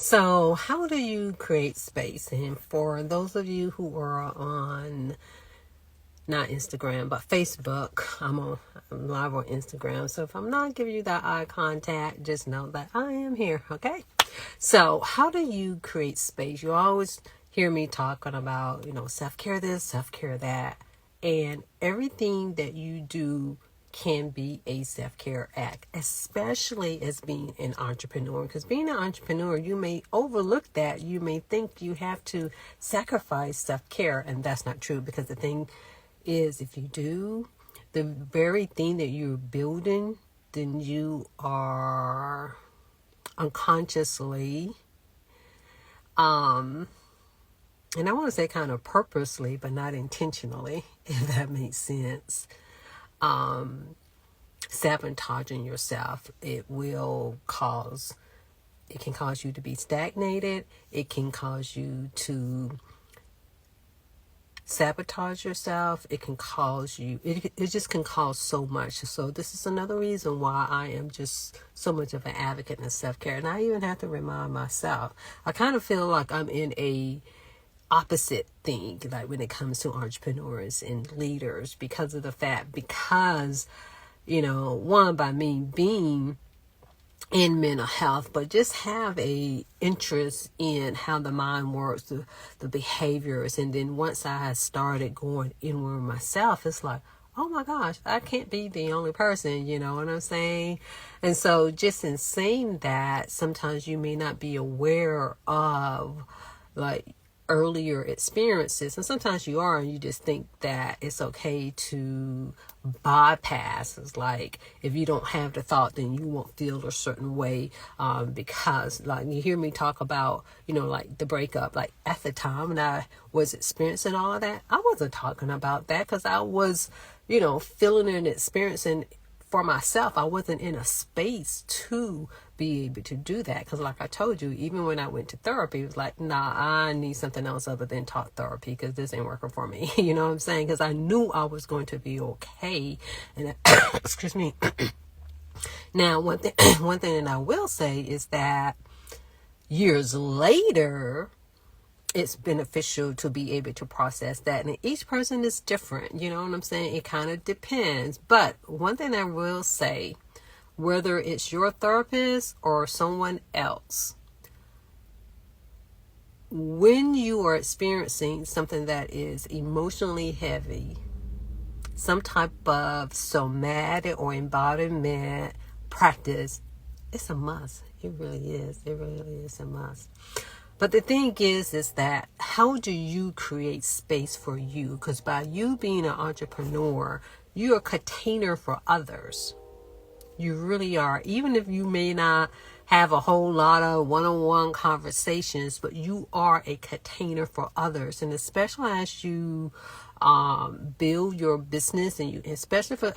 So, how do you create space? And for those of you who are on not Instagram, but Facebook, I'm live on Instagram. So if I'm not giving you that eye contact, just know that I am here, okay? So, how do you create space? You always hear me talking about, self-care this, self-care that, and everything that you do can be a self-care act, especially as being an entrepreneur. Because being an entrepreneur, you may overlook that. You may think you have to sacrifice self-care, and that's not true. Because the thing is, if you do, the very thing that you're building, then you are unconsciously, and I want to say kind of purposely, but not intentionally, if that makes sense, sabotaging yourself. It can cause you to be stagnated. It can cause you to sabotage yourself. It just can cause so much. So this is another reason why I am just so much of an advocate in self-care. And I even have to remind myself, I kind of feel like I'm in a opposite thing, like when it comes to entrepreneurs and leaders, because one, by me being in mental health, but just have a interest in how the mind works, the behaviors. And then once I started going inward myself, it's like, oh my gosh, I can't be the only person, you know what I'm saying? And so just in saying that, sometimes you may not be aware of like earlier experiences, and sometimes you are, and you just think that it's okay to bypass. It's like, if you don't have the thought, then you won't feel a certain way, because like you hear me talk about, like the breakup, like at the time when I was experiencing all of that, I wasn't talking about that because I was, feeling and experiencing for myself. I wasn't in a space to be able to do that, because like I told you, even when I went to therapy, it was like, nah, I need something else other than talk therapy, because this ain't working for me. You know what I'm saying? Because I knew I was going to be okay. And excuse me. Now, one thing that I will say is that years later, it's beneficial to be able to process that. And each person is different. You know what I'm saying? It kind of depends. But one thing I will say, whether it's your therapist or someone else, when you are experiencing something that is emotionally heavy, some type of somatic or embodiment practice, it's a must. It really is. It really is a must. But the thing is that how do you create space for you? Because by you being an entrepreneur, you're a container for others. You really are. Even if you may not have a whole lot of one-on-one conversations, but you are a container for others. And especially as you build your business, and especially for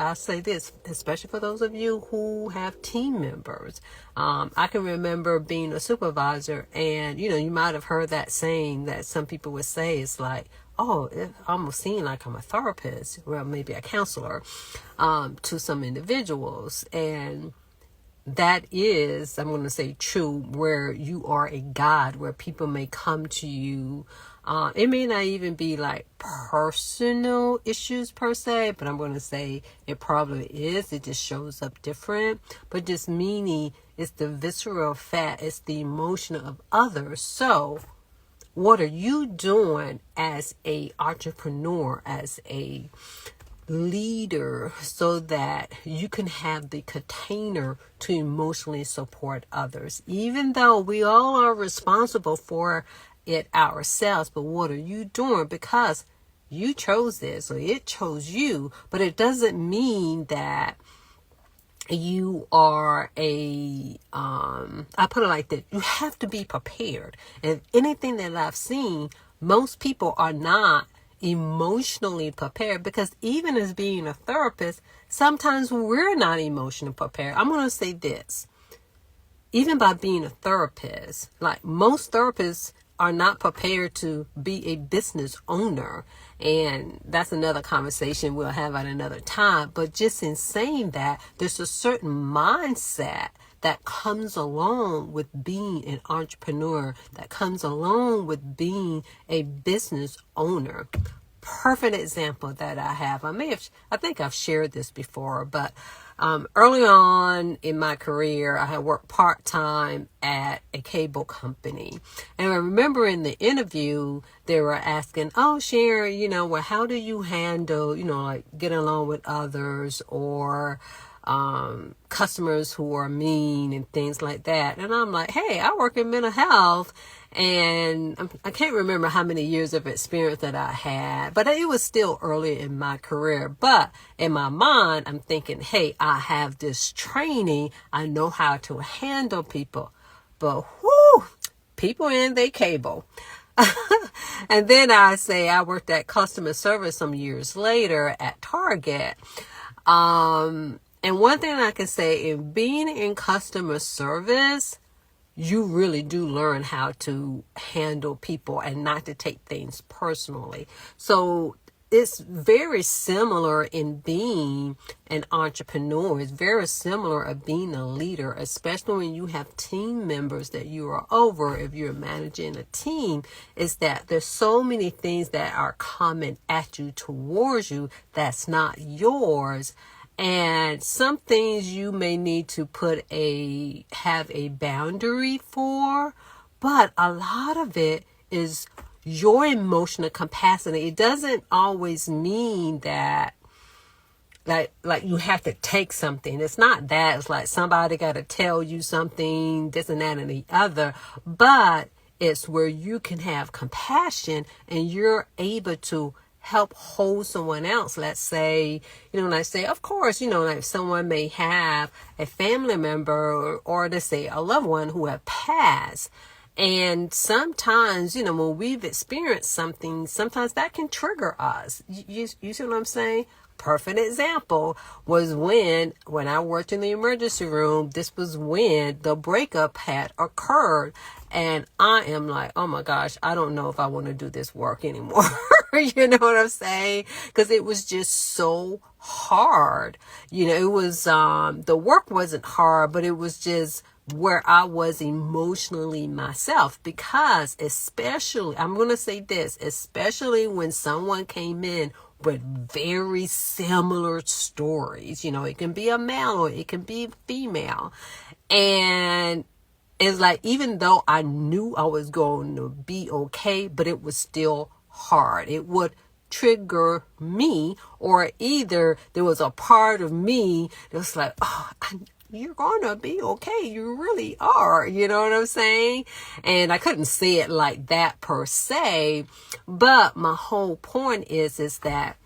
those of you who have team members. I can remember being a supervisor, and you might have heard that saying that some people would say, it's like, oh, it almost seems like I'm a therapist, well, maybe a counselor, to some individuals. And that is, I'm going to say, true, where you are a guide, where people may come to you. It may not even be like personal issues per se, but I'm going to say it probably is. It just shows up different. But just meaning it's the visceral fact, it's the emotion of others. So what are you doing as a entrepreneur, as a leader, so that you can have the container to emotionally support others? Even though we all are responsible for it ourselves, but what are you doing? Because you chose this, or it chose you, but it doesn't mean that you are I put it like that, you have to be prepared. And anything that I've seen, most people are not emotionally prepared, because even as being a therapist, sometimes we're not emotionally prepared. I'm going to say this, even by being a therapist, like most therapists are not prepared to be a business owner. And that's another conversation we'll have at another time. But just in saying that, there's a certain mindset that comes along with being an entrepreneur, that comes along with being a business owner. Perfect example that I have. I think I've shared this before, but early on in my career, I had worked part-time at a cable company. And I remember in the interview, they were asking, oh, Sharon, well, how do you handle, like getting along with others or customers who are mean and things like that? And I'm like, hey, I work in mental health. And I can't remember how many years of experience that I had, but it was still early in my career. But in my mind, I'm thinking, hey, I have this training. I know how to handle people. But whoo, people in their cable. And then I worked at customer service some years later at Target. And one thing I can say, in being in customer service, you really do learn how to handle people and not to take things personally. So it's very similar in being an entrepreneur. It's very similar of being a leader, especially when you have team members that you are over. If you're managing a team, is that there's so many things that are coming at you, towards you, that's not yours. And some things you may need to have a boundary for, but a lot of it is your emotional capacity. It doesn't always mean that like you have to take something. It's not that. It's like somebody got to tell you something, this and that and the other, but it's where you can have compassion and you're able to help hold someone else. Let's say, of course, like someone may have a family member or to say a loved one who have passed. And sometimes, when we've experienced something, sometimes that can trigger us. You see what I'm saying? Perfect example was when I worked in the emergency room. This was when the breakup had occurred. And I am like, oh my gosh, I don't know if I want to do this work anymore. You know what I'm saying? Because it was just so hard. It was, the work wasn't hard, but it was just where I was emotionally myself. Because especially, I'm going to say this, especially when someone came in with very similar stories. It can be a male or it can be female. And it's like, even though I knew I was going to be okay, but it was still hard. It would trigger me, or either there was a part of me that was like, oh, you're going to be okay. You really are. You know what I'm saying? And I couldn't say it like that per se, but my whole point is that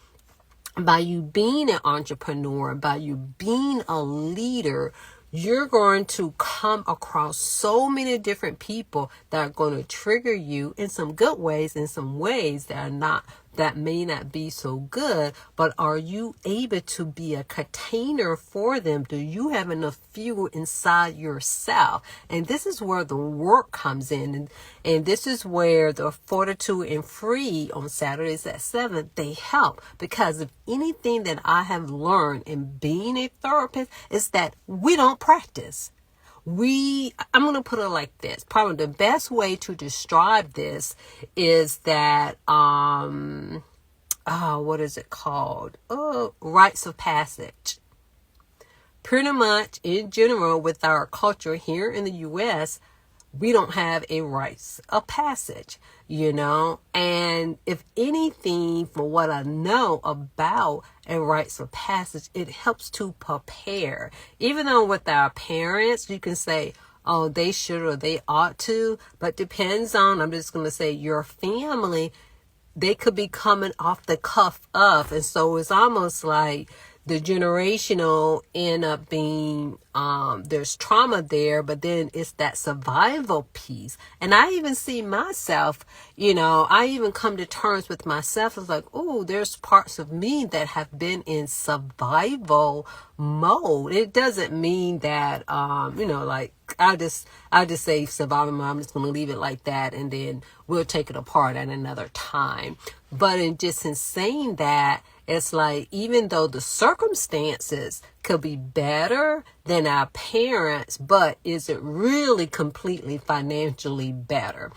by you being an entrepreneur, by you being a leader, you're going to come across so many different people that are going to trigger you in some good ways, in some ways that may not be so good, but are you able to be a container for them? Do you have enough fuel inside yourself? And this is where the work comes in. And this is where the Fortitude and Free on Saturdays at 7, they help. Because if anything that I have learned in being a therapist is that we don't practice. I'm going to put it like this. Probably the best way to describe this is that, what is it called? Rites of passage. Pretty much in general with our culture here in the U.S., we don't have a rites of passage, and if anything, from what I know about a rites of passage, it helps to prepare. Even though with our parents, you can say, oh, they should or they ought to, but depends on, I'm just going to say, your family, they could be coming off the cuff of, and so it's almost like the generational end up being, there's trauma there, but then it's that survival piece. And I even see myself, I even come to terms with myself. It's like, oh, there's parts of me that have been in survival mode. It doesn't mean that, like, I'll just say survival mode. I'm just going to leave it like that, and then we'll take it apart at another time. But in saying that, It's like, even though the circumstances could be better than our parents, but is it really completely financially better?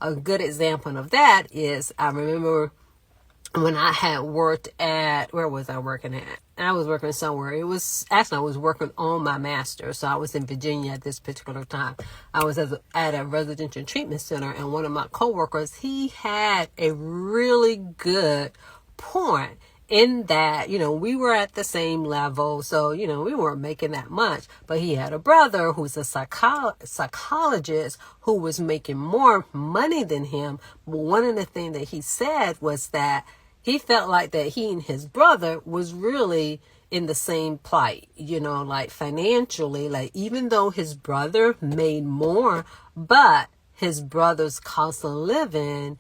A good example of that is, I remember when I had worked at, where was I working at? I was working somewhere. It was, actually, I was working on my master's. So I was in Virginia at this particular time. I was at a residential treatment center, and one of my coworkers, he had a really good point in that, we were at the same level. So, we weren't making that much, but he had a brother who's a psychologist who was making more money than him. But one of the things that he said was that he felt like that he and his brother was really in the same plight, like financially, like even though his brother made more, but his brother's cost of living,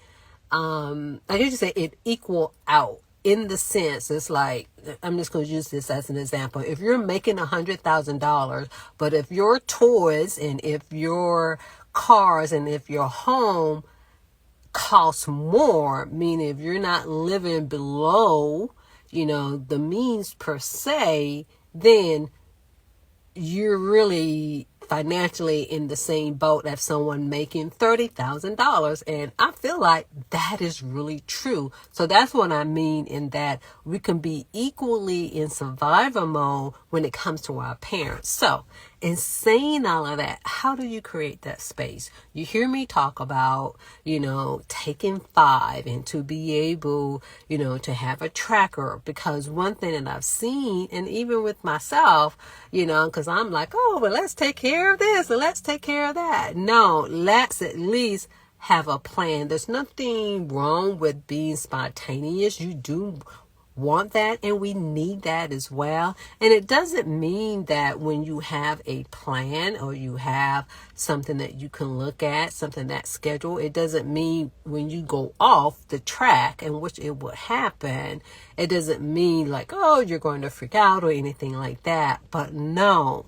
I guess you say it equal out, in the sense, it's like, I'm just going to use this as an example. If you're making $100,000, but if your toys and if your cars and if your home costs more, meaning if you're not living below, the means per se, then you're really financially in the same boat as someone making $30,000. And I feel like that is really true. So that's what I mean, in that we can be equally in survival mode when it comes to our parents. So in saying all of that, how do you create that space? You hear me talk about, taking 5 and to be able, to have a tracker, because one thing that I've seen, and even with myself, because I'm like, oh, but let's take care of this and let's take care of that. No, let's at least have a plan. There's nothing wrong with being spontaneous. You do want that, and we need that as well. And it doesn't mean that when you have a plan or you have something that you can look at, something that's scheduled, it doesn't mean when you go off the track, in which it would happen, it doesn't mean like, oh, you're going to freak out or anything like that. But no,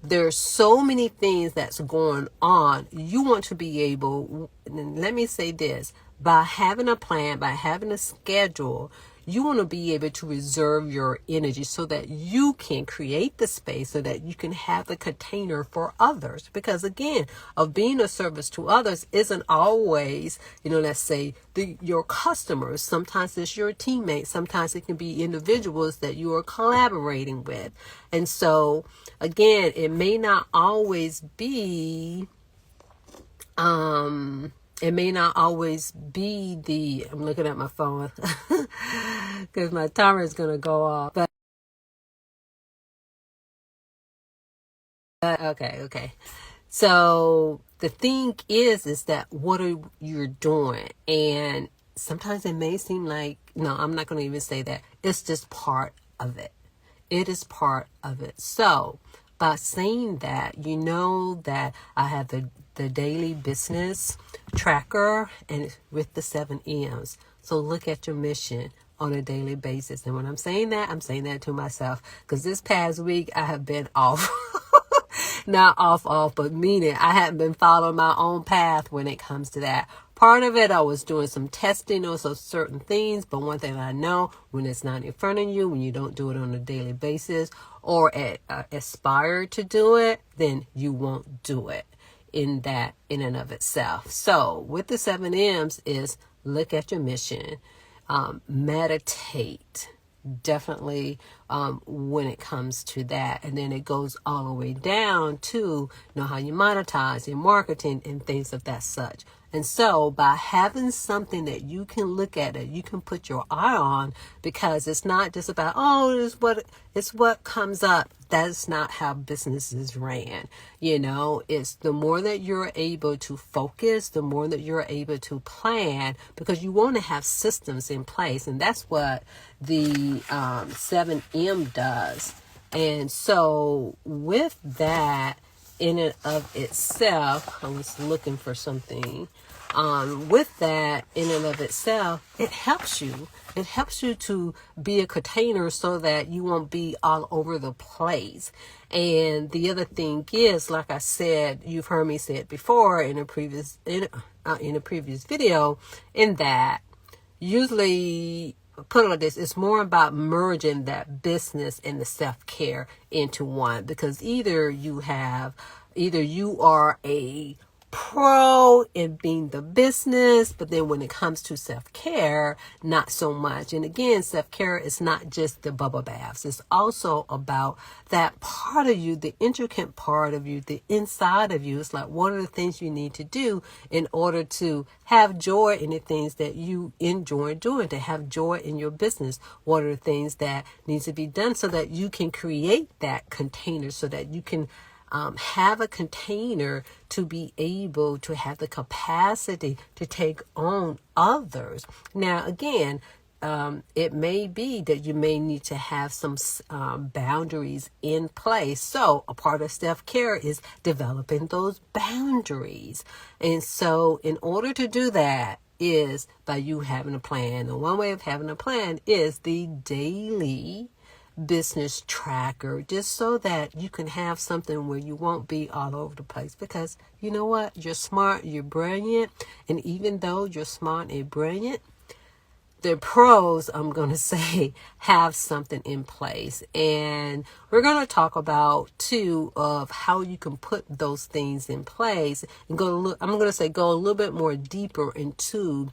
there's so many things that's going on. You want to be able, and let me say this, by having a plan, by having a schedule, you want to be able to reserve your energy so that you can create the space, so that you can have the container for others. Because again, of being a service to others isn't always, let's say your customers. Sometimes it's your teammates. Sometimes it can be individuals that you are collaborating with. And so again, it may not always be, I'm looking at my phone because my timer is going to go off. But okay. So the thing is that what are you doing? And sometimes it may seem like, no, I'm not going to even say that. It's just part of it. It is part of it. So by saying that, that I have the daily business tracker and with the 7 M's. So look at your mission on a daily basis. And when I'm saying that to myself, because this past week I have been off. Not off, but meaning I haven't been following my own path when it comes to that. Part of it, I was doing some testing on some certain things, but one thing I know, when it's not in front of you, when you don't do it on a daily basis or aspire to do it, then you won't do it in and of itself. So with the 7 M's is look at your mission, meditate, definitely when it comes to that. And then it goes all the way down to know how you monetize your marketing and things of that such. And so by having something that you can look at, that you can put your eye on, because it's not just about, it's what comes up. That's not how businesses ran. It's the more that you're able to focus, the more that you're able to plan, because you want to have systems in place. And that's what the 7M does. And so with that, in and of itself, I was looking for something. With that, in and of itself, it helps you. It helps you to be a container so that you won't be all over the place. And the other thing is, like I said, you've heard me say it before in a previous video, in that usually put it like this, it's more about merging that business and the self-care into one, because either you are a pro in being the business, but then when it comes to self-care, not so much. And again, self-care is not just the bubble baths. It's also about that part of you, the intricate part of you, the inside of you. It's like, what are the things you need to do in order to have joy in the things that you enjoy doing, to have joy in your business? What are the things that needs to be done so that you can create that container, so that you can have a container to be able to have the capacity to take on others. Now, again, it may be that you may need to have some boundaries in place. So a part of self-care is developing those boundaries. And so in order to do that is by you having a plan. And one way of having a plan is the daily business tracker, just so that you can have something where you won't be all over the place. Because you know what? You're smart, you're brilliant. And even though you're smart and brilliant, the pros, I'm going to say, have something in place. And we're going to talk about too of how you can put those things in place and go a little bit more deeper into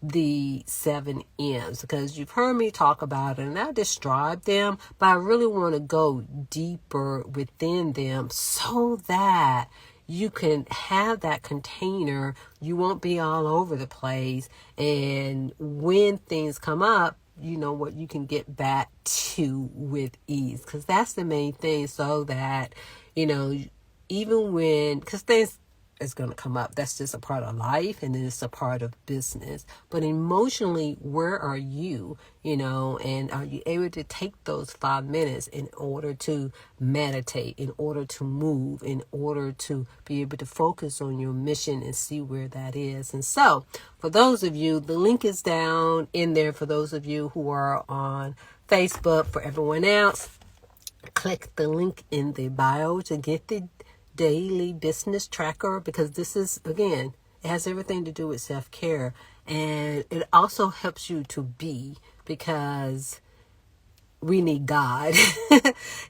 the 7 M's, because you've heard me talk about it and I described them, but I really want to go deeper within them so that you can have that container. You won't be all over the place. And when things come up, you know what, you can get back to with ease, because that's the main thing. So that, even when, because things is going to come up, that's just a part of life, and then it's a part of business. But emotionally, where are you, and are you able to take those 5 minutes in order to meditate, in order to move, in order to be able to focus on your mission and see where that is? And so for those of you, the link is down in there for those of you who are on Facebook. For everyone else, click the link in the bio to get the daily business tracker, because this is, again, it has everything to do with self-care, and it also helps you to be, because we need God.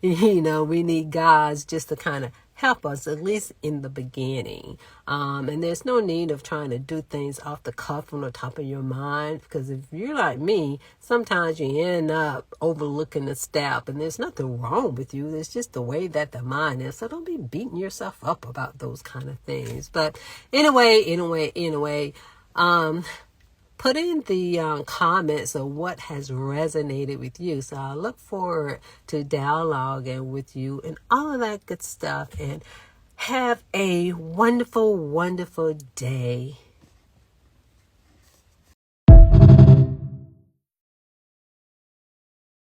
We need God's just to kind of help us, at least in the beginning. And there's no need of trying to do things off the cuff on the top of your mind, because if you're like me, sometimes you end up overlooking the step, and there's nothing wrong with you. It's just the way that the mind is. So don't be beating yourself up about those kind of things. But anyway, put in the comments of what has resonated with you. So I look forward to dialoguing with you and all of that good stuff. And have a wonderful, wonderful day.